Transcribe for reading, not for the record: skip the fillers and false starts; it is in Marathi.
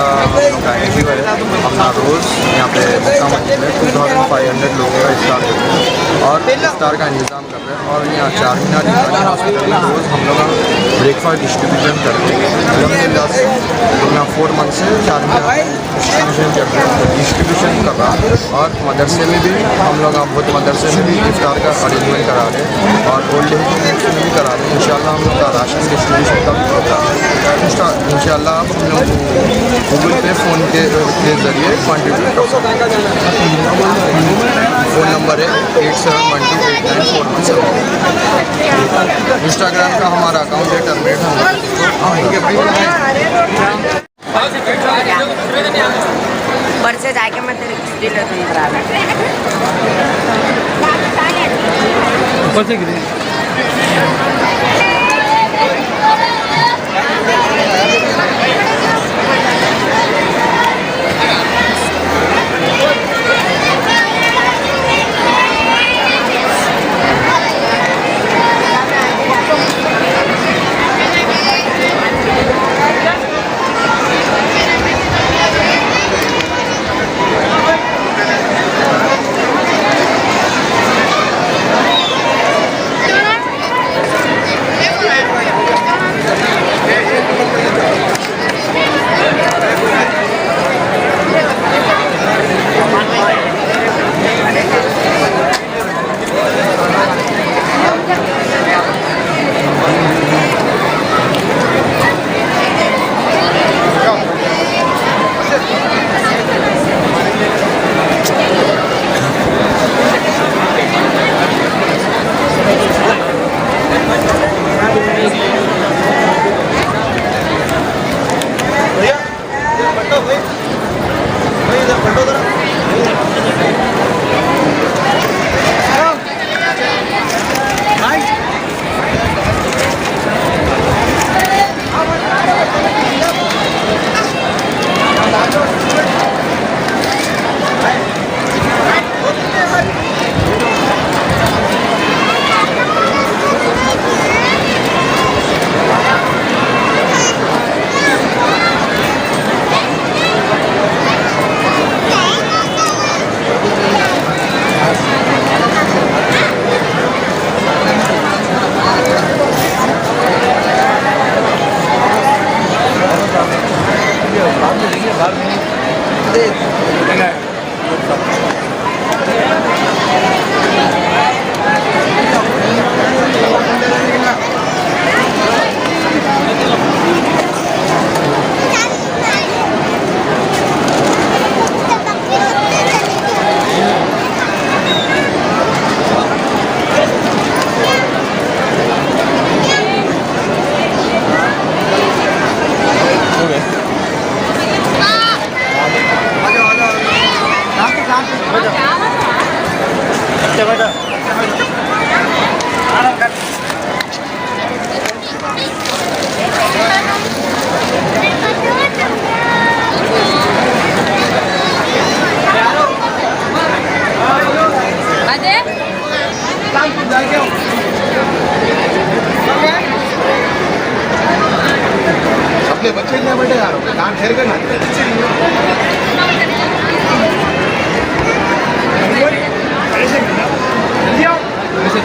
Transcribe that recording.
का हम लोग का एंट्री है। अपना रोज़ यहाँ पे मक्का मस्जिद में 2500 लोगों का इफ्तार करते हैं और इफ्तार का इंतज़ाम कर रहे हैं। और यहाँ चार मीनार हॉस्पिटल में रोज़ हम लोग ब्रेकफास्ट डिस्ट्रीब्यूशन करते हैं। अलहमदिल्ला से यहाँ 4 मंथ से चार मीनार डिस्ट्रीब्यूशन कर रहे हैं, डिस्ट्रीब्यूशन कर रहा है। और मदरसे में भी हम लोग बुद्ध मदरसे में भी इफ्तार का अरेंजमेंट करा रहे हैं और ओल्ड एज में भी करा रहे हैं। इंशाल्लाह हम लोग का राशन डिस्ट्रीब्यूशन का भी प्रोग्राम है। इंशाल्लाह आप हम लोग गूगल पे फ़ोन के ज़रिए कॉन्ट्रीब्यूट कर सकते हैं। फ़ोन नंबर है 8712894117। इंस्टाग्राम का हमारा अकाउंट है टर्मिनेट 100। ऊपर से जाके मैं तेरे दिल ऊपर से गिरे अपने बच्चे इतने बड़े यार काम ठहर कर ना ऐसे